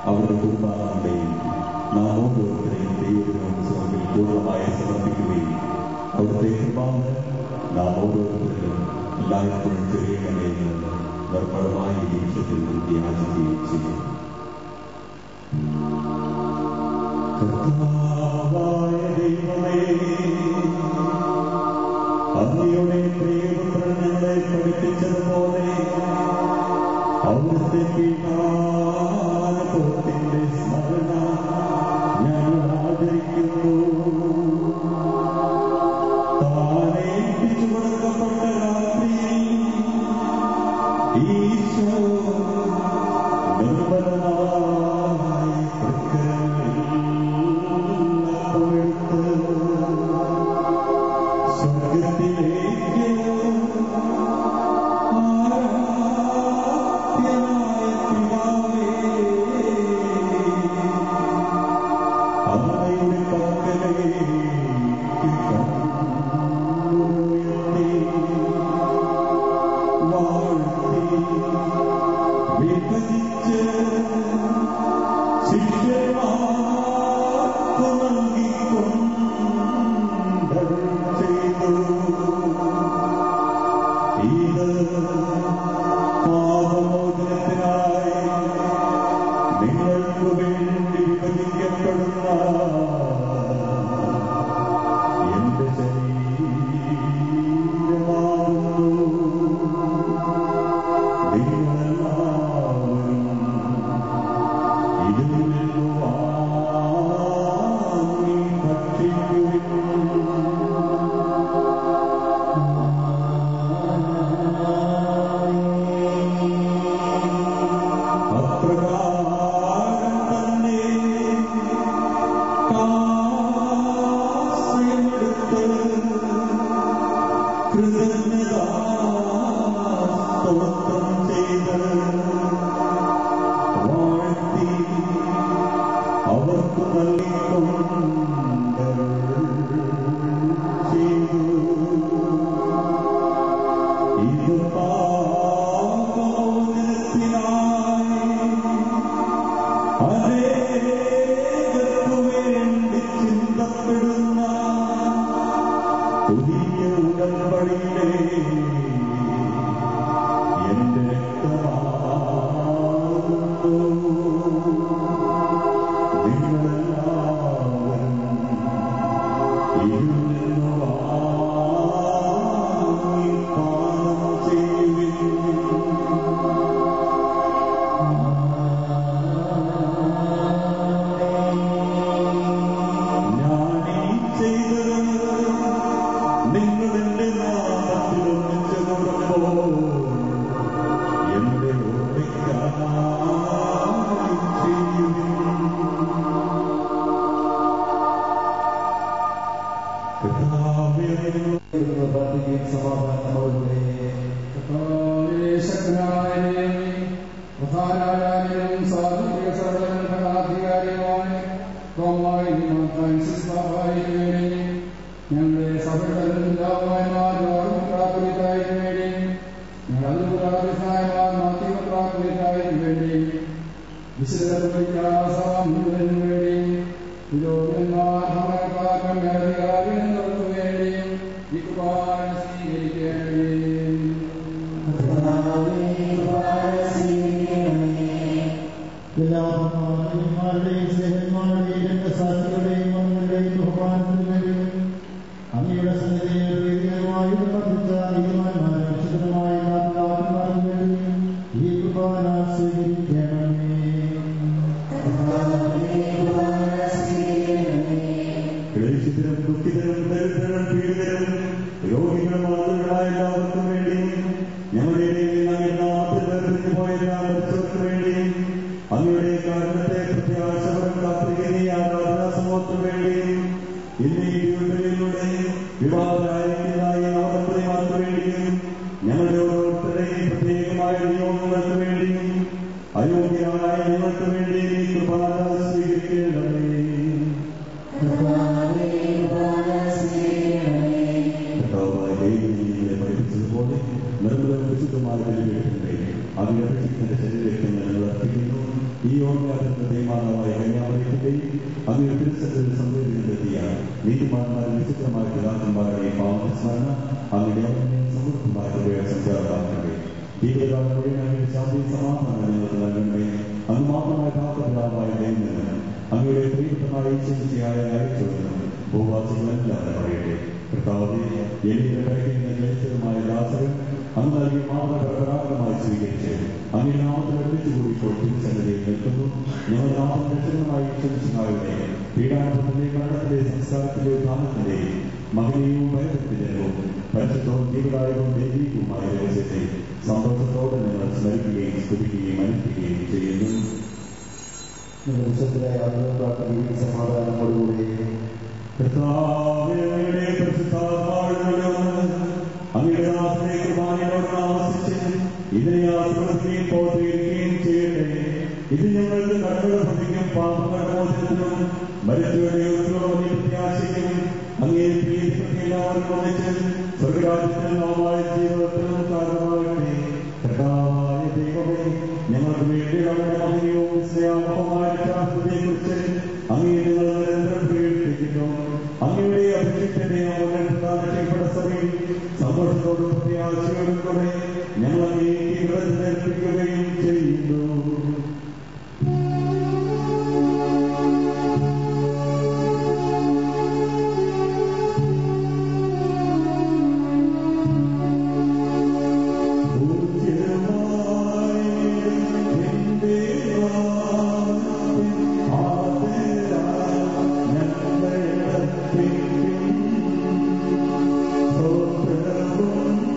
അവരുടെ കുടുംബാംഗങ്ങളെയും നാം ഓരോരുത്തരെയും ദൈവത്തിനോട് മുമ്പിൽ പൂർണ്ണമായി സമർപ്പിക്കുകയും അവിടുത്തെ കൃപാവ് നാം ഓരോരുത്തരിലും എല്ലായ്പ്പോഴും ചെറിയണമെന്ന് നിർമ്മലമായ നിമിഷത്തിൽ യാചിക്കുകയും ചെയ്യും. കർത്താവായ ദൈവമേ, അങ്ങയുടെ പ്രിയപുത്രൻ ഞങ്ങളെ പഠിപ്പിച്ചതുപോലെ അവിടുത്തെ പീഠാനുഭവത്തിന്റെ സ്മരണ ഞങ്ങൾ ആചരിക്കുന്നു. താനേൽപ്പിച്ചു കൊടുക്കപ്പെട്ട രാത്രിയിൽ ഈശോ നിർമ്മലമായ സ്വർഗത്തിലേക്ക് ആരാധ്യനായ പിതാവേ, അങ്ങയുടെ പക്കലേക്ക് കണ്ണുയർത്തി വാഴ്ത്തി വിഭജിച്ച് ശിഷ്യന്മാർക്ക് നൽകിക്കൊണ്ടരുൾ ചെയ്തു. ഇത് പാപമോചനത്തിനായി നിങ്ങൾക്ക് വേണ്ടി വിഭജിക്കപ്പെടുന്ന എന്റെ ശരീരമാകുന്നു. നിങ്ങളെല്ലാവരും ഇതിൽ നിന്ന് വാങ്ങി ഭക്ഷിക്കുവിൻ. അപ്രകാരം തന്നെ കാശ്രയമെടുത്ത് കൃതജ്ഞതാസ്തോത്രം ചെയ്ത് വാഴ്ത്തി അവർക്ക് നൽകിക്കൊണ്ടരുൾ ചെയ്തു. ഇത് പാപമോചനത്തിനായി അനേകർക്കു വേണ്ടി ചിന്തപ്പെടുന്ന പുതിയ ഉടമ്പടിയിലെ എന്റെ രക്തമാകുന്നു. നിങ്ങളെല്ലാവരും സ്വീകരിക്കണമേ. പഠിപ്പിച്ചതുപോലെ നിർമ്മലം വിശുദ്ധമായ ബലിപീഠത്തിന്റെ അഭിരക്ഷിക്കുന്ന ശരീരത്തെ ഞങ്ങൾ അർപ്പിക്കുന്നു. ഈ ഓർമ്മയാകുന്ന ദൈവമാനമായ കന്യാമറിയത്തിന്റെയും അങ്ങനെ തിരുസത്തിൽ സംവേദനത്തിലെത്തിയ നീതിമാന്മാർ വിശുദ്ധമായ പിതാക്കന്മാരുടെയും പാവസ്മരണ അങ്ങനെ സമൃദ്ധമായ സംചാരമാക്കട്ടെ. ജീവിതകാലം മുഴുവൻ അങ്ങനെ ശാന്തി സമാധാനം ഞങ്ങൾക്ക് നൽകണമേ. അങ്ങ് മാത്രമായ ഭാഗപിതാവായ ദൈവത്തിന് അങ്ങയുടെ പ്രിയപ്പെട്ടമായ ഈശ്വരിയായ അയച്ചുവെന്ന് ഭൂവാസികളെല്ലാം പറയട്ടെ. കർത്താവേ, എലിയുടെ കഴിക്കുന്ന ക്ലേശകമായ ദാസകൻ അങ്ങ് നൽകിയ മാതൃപരാഗമായി സ്വീകരിച്ച് അങ്ങനെ നാമത്തിൽ ഒരുമിച്ചുകൂടി ഇപ്പോൾ തിരുസന്നിധിയിൽ നിൽക്കുന്നു. ഞങ്ങൾ നാമം രക്ഷകമായി ഈശ്വരിയുടെ പീഡാനുഭവത്തിന്റെയും മരണത്തിന്റെയും സംസ്കാരത്തിന്റെയും ഉദ്ധാനത്തിന്റെയും മകനെയും ഭയഭക്തിജനവും പരിശുദ്ധവും ജീവദായകവും ദൈവീകവുമായ രഹസ്യത്തെ സന്തോഷത്തോടെ നിങ്ങൾ സ്മരിക്കുകയും സ്തുതിക്കുകയും അനുഷ്ഠിക്കുകയും ചെയ്യുന്നു. വിശുദ്ധരായ ആളുകൾ സമാധാനത്തോടുകൂടി കർത്താവേ, അങ്ങയുടെ ദാസനെ കൃപാനയോട് താമസിച്ച് ഇതിനെ ആസ്വദിക്കുകയും പോറ്റുകയും ചെയ്യട്ടെ. ഇത് ഞങ്ങൾക്ക് കടകളുടെ പ്രതിക്കും പാപങ്ങളുടെ മോചനത്തിനും മരിച്ചവരുടെ ഉത്തരവാദി പ്രത്യാശയ്ക്കും അങ്ങേ പ്രീതിപ്പെട്ട എല്ലാവരും ഒന്നിച്ച് സ്വർഗരാജ്യത്തിൽ നാമായ ജീവിതത്തിനും കാരണമാകട്ടെ. കർത്താവായ ദൈവമേ, ഞങ്ങൾക്ക് വേണ്ടി അവരുടെ മഹനീയവും വിസ്മയാമഹമായ ശാസ്ത്രത്തെക്കുറിച്ച് അങ്ങേ നിങ്ങൾ നിരന്തരം പ്രകടിപ്പിക്കുന്നു. അങ്ങയുടെ അഭിഷിക്തനെ പ്രധാനപ്പെട്ട സഭയിൽ സന്തോഷത്തോടും പ്രത്യാശയോടും കൂടെ ഞങ്ങൾ അങ്ങേക്ക് നിർപ്പിക്കുകയും ചെയ്യുന്നു. Oh,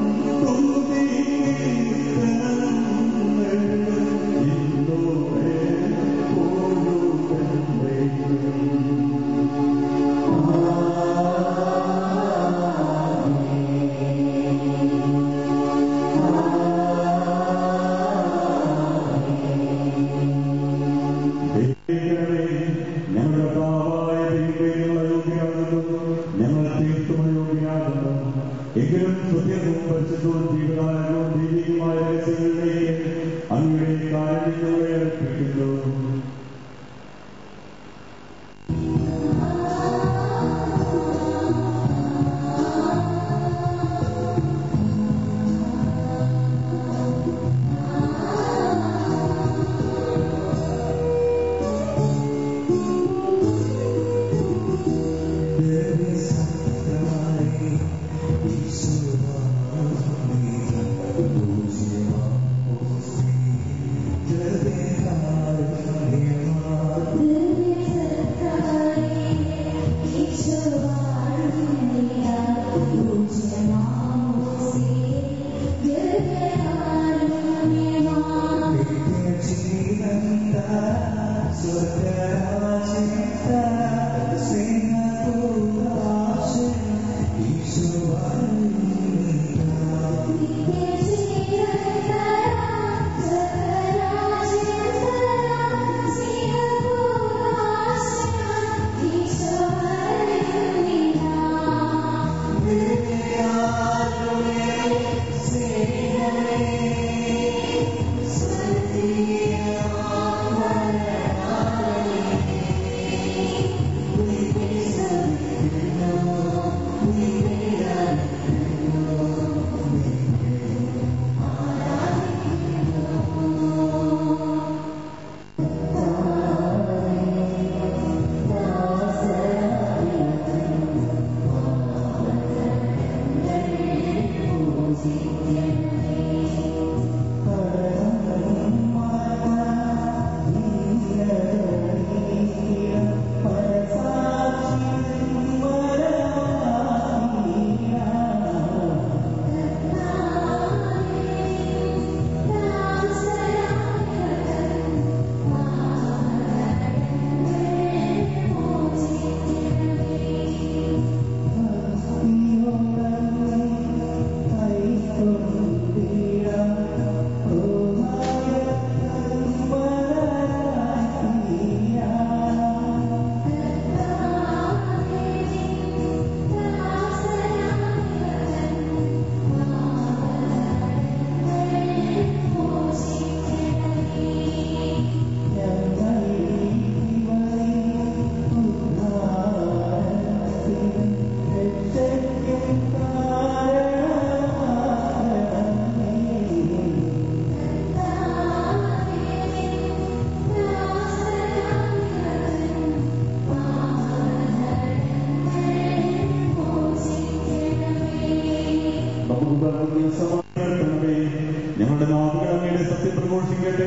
ഞങ്ങളുടെ നാവുകൾ അങ്ങയുടെ സത്യം പ്രഘോഷിക്കട്ടെ.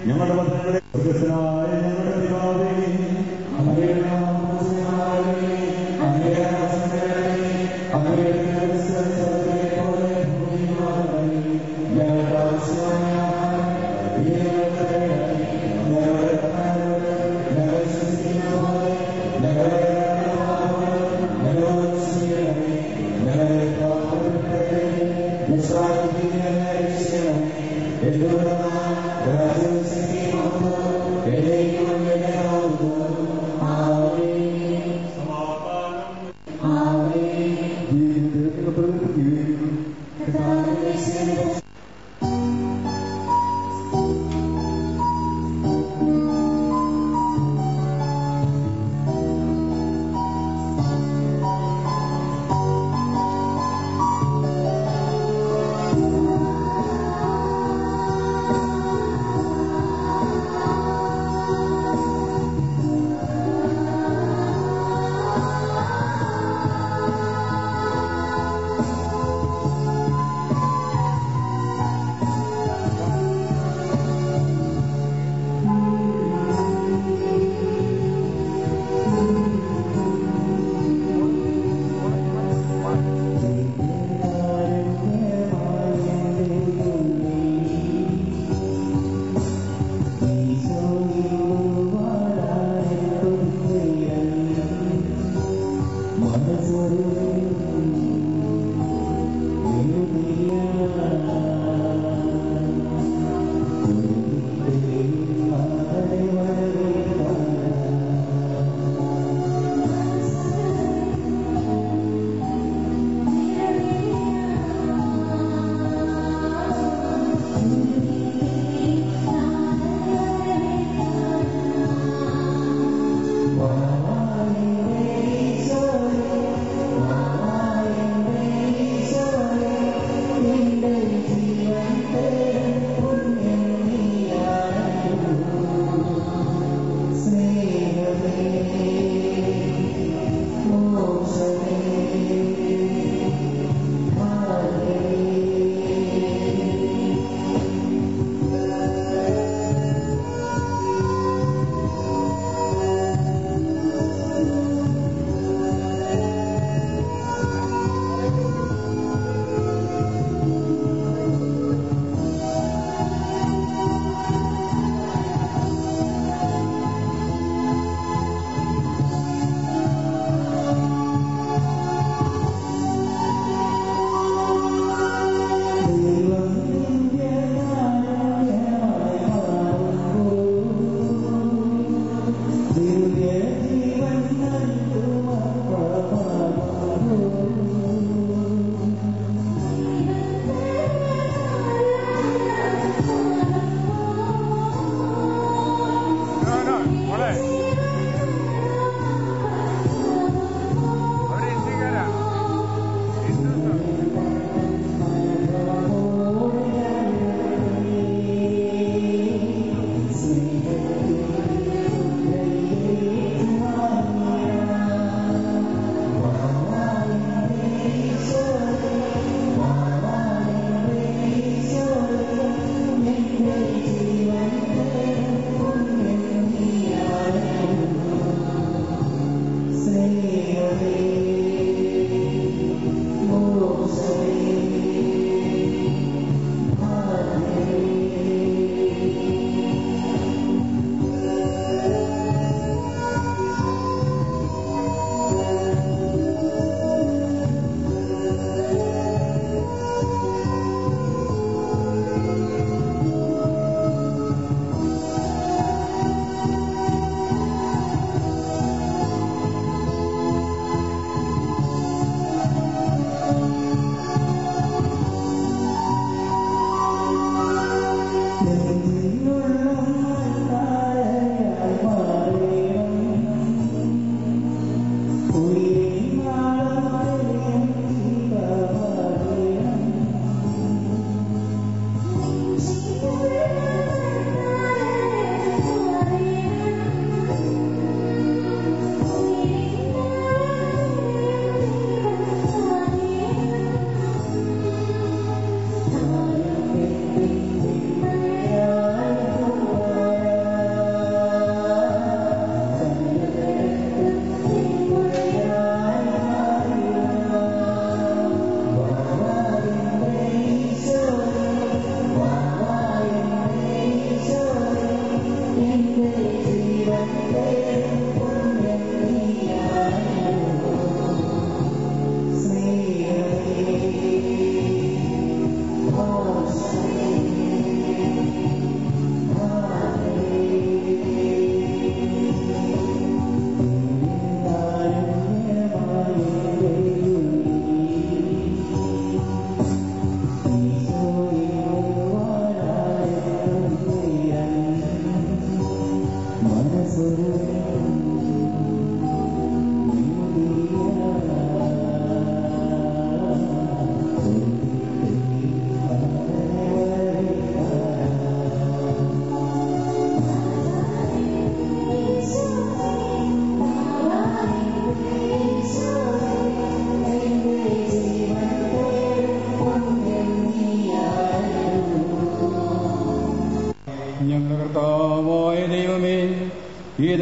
ഞങ്ങളുടെ വചനങ്ങളെ സ്വർഗ്ഗസ്ഥനായ ഞങ്ങളുടെ പിതാവേ, അങ്ങയുടെ നാമം പൂജിതമാകണമേ. അങ്ങയുടെ രാജ്യം വരണമേ. അങ്ങയുടെ തിരുമനസ്സ് സ്വർഗ്ഗത്തിലെ പോലെ ഭൂമിയിലുമാകണമേ. ഞങ്ങൾക്ക് ആവശ്യമായ ആഹാരം ഇന്ന് ഞങ്ങൾക്ക് തരണമേ. ഞങ്ങളുടെ കടക്കാരോട് ഞങ്ങൾ ക്ഷമിക്കുന്നത് പോലെ ഞങ്ങളുടെ ഞങ്ങളോട് ക്ഷമിക്കണമേ. ഞങ്ങളെ പാപത്തിൽ വിശ്വാസം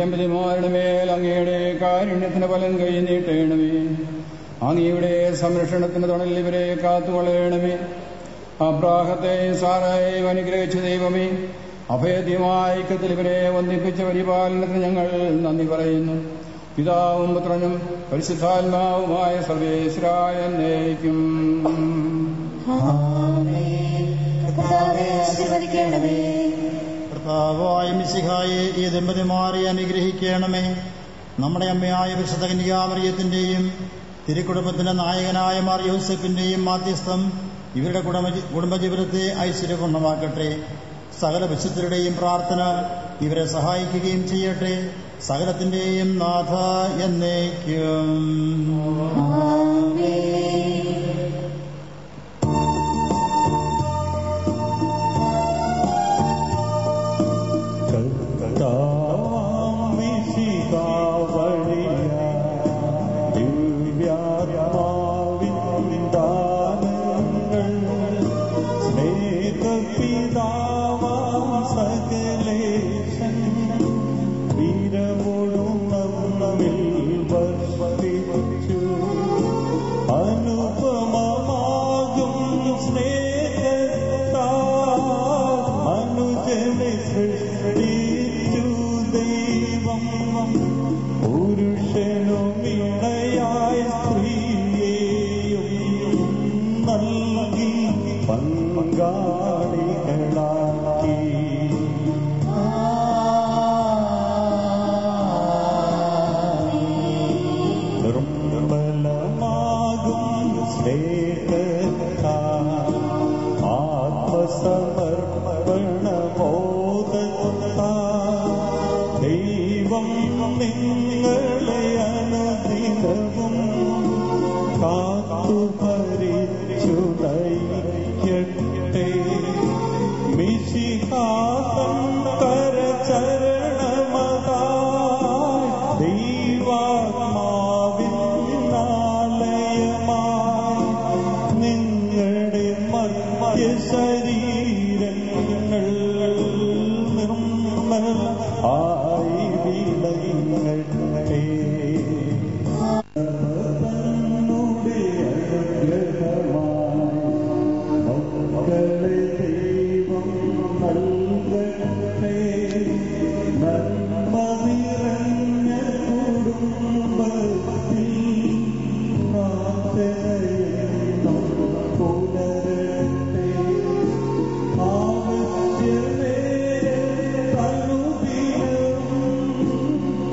ദമ്പതിമാരുടെ മേൽ അങ്ങയുടെ കാരുണ്യത്തിന് ഫലം കൈ നീട്ടേണമേ. അങ്ങയുടെ സംരക്ഷണത്തിന് തണലിൽ ഇവരെ കാത്തുകൊള്ളണമേ. അബ്രാഹത്തെയും സാറായെയും അനുഗ്രഹിച്ച ദൈവമേ, അഭേദ്യമായ ഐക്യത്തിൽ ഇവരെ വന്ദിപ്പിച്ച പരിപാലനത്തിന് ഞങ്ങൾ നന്ദി പറയുന്നു. പിതാവും പുത്രനും പരിശുദ്ധാത്മാവുമായ സർവേശ്വരായ എന്നേക്കും. കർത്താവായ മിശിഹായെ ഈ ദമ്പതിമാരെ അനുഗ്രഹിക്കണമേ. നമ്മുടെ അമ്മയായ വിശുദ്ധ കന്യകാമറിയത്തിന്റെയും തിരുക്കുടുംബത്തിന്റെ നായകനായ മാർ യോസെഫിന്റെയും മാധ്യസ്ഥം ഇവരുടെ കുടുംബജീവിതത്തെ ഐശ്വര്യപൂർണ്ണമാക്കട്ടെ. സകല വിശുദ്ധരുടെയും പ്രാർത്ഥന ഇവരെ സഹായിക്കുകയും ചെയ്യട്ടെ. സകലത്തിന്റെയും നാഥ എന്നേക്കും.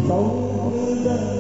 സൗഹൃദ